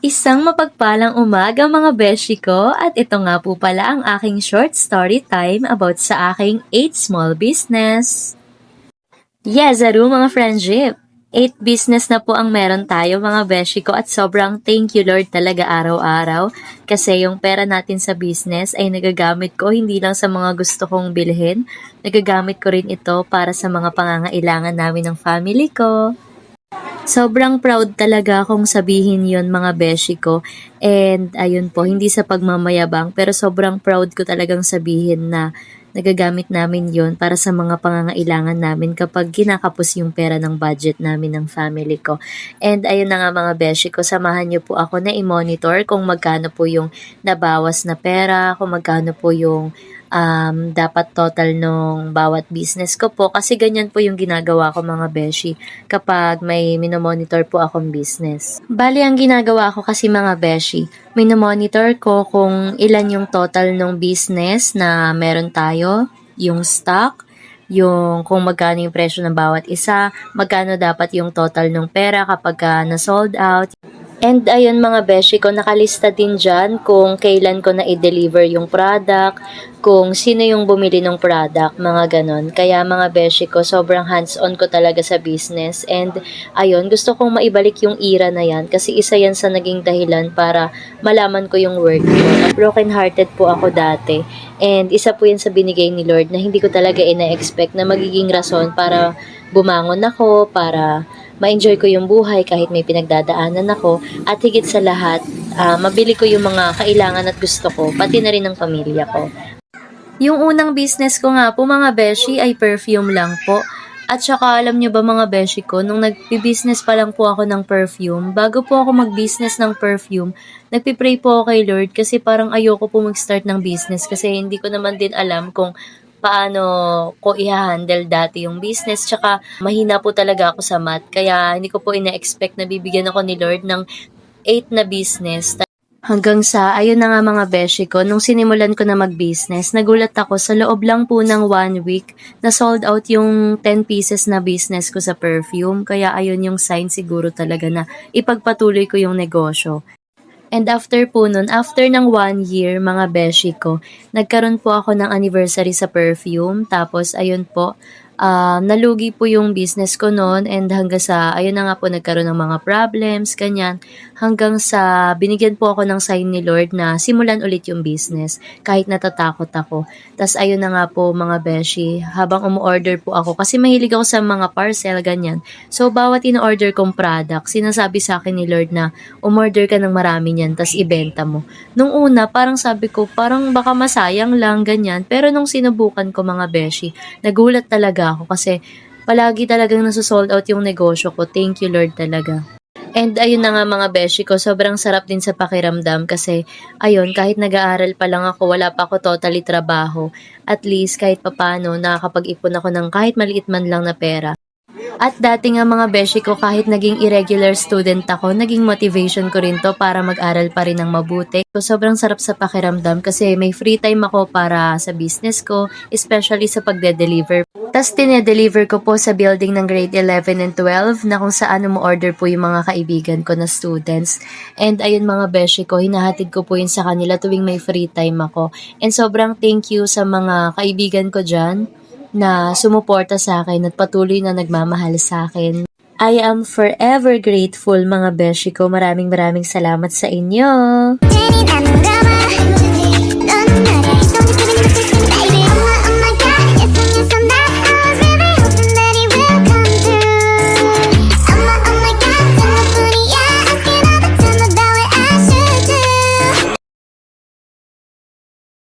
Isang mapagpalang umaga mga beshi ko at ito nga po pala ang aking short story time about sa aking 8 small business. Yes, aru mga friendship! 8 business na po ang meron tayo mga beshi ko at sobrang thank you Lord talaga araw-araw kasi yung pera natin sa business ay nagagamit ko hindi lang sa mga gusto kong bilhin, nagagamit ko rin ito para sa mga pangangailangan namin ng family ko. Sobrang proud talaga akong sabihin yon mga beshi ko. And ayun po, hindi sa pagmamayabang pero sobrang proud ko talagang sabihin na nagagamit namin yon para sa mga pangangailangan namin kapag kinakapos yung pera ng budget namin ng family ko. And ayun na nga mga beshi ko, samahan niyo po ako na i-monitor kung magkano po yung nabawas na pera, kung magkano po yung dapat total nung bawat business ko po kasi ganyan po yung ginagawa ko mga beshi kapag may minomonitor po akong business. Bali, ang ginagawa ko kasi mga beshi, minomonitor ko kung ilan yung total ng business na meron tayo, yung stock, yung kung magkano yung presyo ng bawat isa, magkano dapat yung total ng pera kapag na sold out. And ayun mga beshi ko, nakalista din dyan kung kailan ko na i-deliver yung product, kung sino yung bumili ng product, mga ganon. Kaya mga beshi ko, sobrang hands-on ko talaga sa business. And ayun, gusto kong maibalik yung era na yan kasi isa yan sa naging dahilan para malaman ko yung work ko. Broken hearted po ako dati. And isa po yan sa binigay ni Lord na hindi ko talaga ina-expect na magiging rason para bumangon ako, para ma-enjoy ko yung buhay kahit may pinagdadaanan ako, at higit sa lahat, mabili ko yung mga kailangan at gusto ko, pati na rin ng pamilya ko. Yung unang business ko nga po mga beshi ay perfume lang po. At saka alam nyo ba mga beshi ko, nung nagpi-business pa lang po ako ng perfume, bago po ako mag-business ng perfume, nagpipray po ako kay Lord kasi parang ayoko po mag-start ng business kasi hindi ko naman din alam kung paano ko i-handle dati yung business. Tsaka mahina po talaga ako sa math. Kaya hindi ko po ina-expect na bibigyan ako ni Lord ng 8 na business. Hanggang sa, ayun na nga mga beshi ko, nung sinimulan ko na mag-business, nagulat ako sa loob lang po ng 1 week na sold out yung 10 pieces na business ko sa perfume. Kaya ayun yung sign siguro talaga na ipagpatuloy ko yung negosyo. And after po nun, after ng 1 year, mga beshi ko, nagkaroon po ako ng anniversary sa perfume. Tapos, ayun po, nalugi po yung business ko noon and hanggang sa, ayun na nga po, nagkaroon ng mga problems, ganyan. Hanggang sa, binigyan po ako ng sign ni Lord na simulan ulit yung business, kahit natatakot ako. Tapos, ayun na nga po, mga beshi, habang umu-order po ako, kasi mahilig ako sa mga parcel, ganyan. So, bawat in-order kong product, sinasabi sa akin ni Lord na, umorder ka ng marami niyan, tapos ibenta mo. Nung una, parang sabi ko, parang baka masayang lang, ganyan. Pero nung sinubukan ko mga beshi, nagulat talaga ako kasi palagi talagang nasusold out yung negosyo ko. Thank you Lord talaga. And ayun na nga mga beshi ko, sobrang sarap din sa pakiramdam kasi ayun, kahit nag-aaral pa lang ako, wala pa ako totally trabaho. At least kahit papano, nakakapag-ipon ako ng kahit maliit man lang na pera. At dati nga mga beshi ko, kahit naging irregular student ako, naging motivation ko rin to para mag-aral pa rin ng mabuti. So, sobrang sarap sa pakiramdam kasi may free time ako para sa business ko, especially sa pagde-deliver. Tapos tinedeliver ko po sa building ng grade 11 and 12 na kung saan mo-order po yung mga kaibigan ko na students. And ayun mga beshi ko, hinahatid ko po yun sa kanila tuwing may free time ako. And sobrang thank you sa mga kaibigan ko dyan na sumuporta sa akin at patuloy na nagmamahal sa akin. I am forever grateful mga beshi ko. Maraming salamat sa inyo.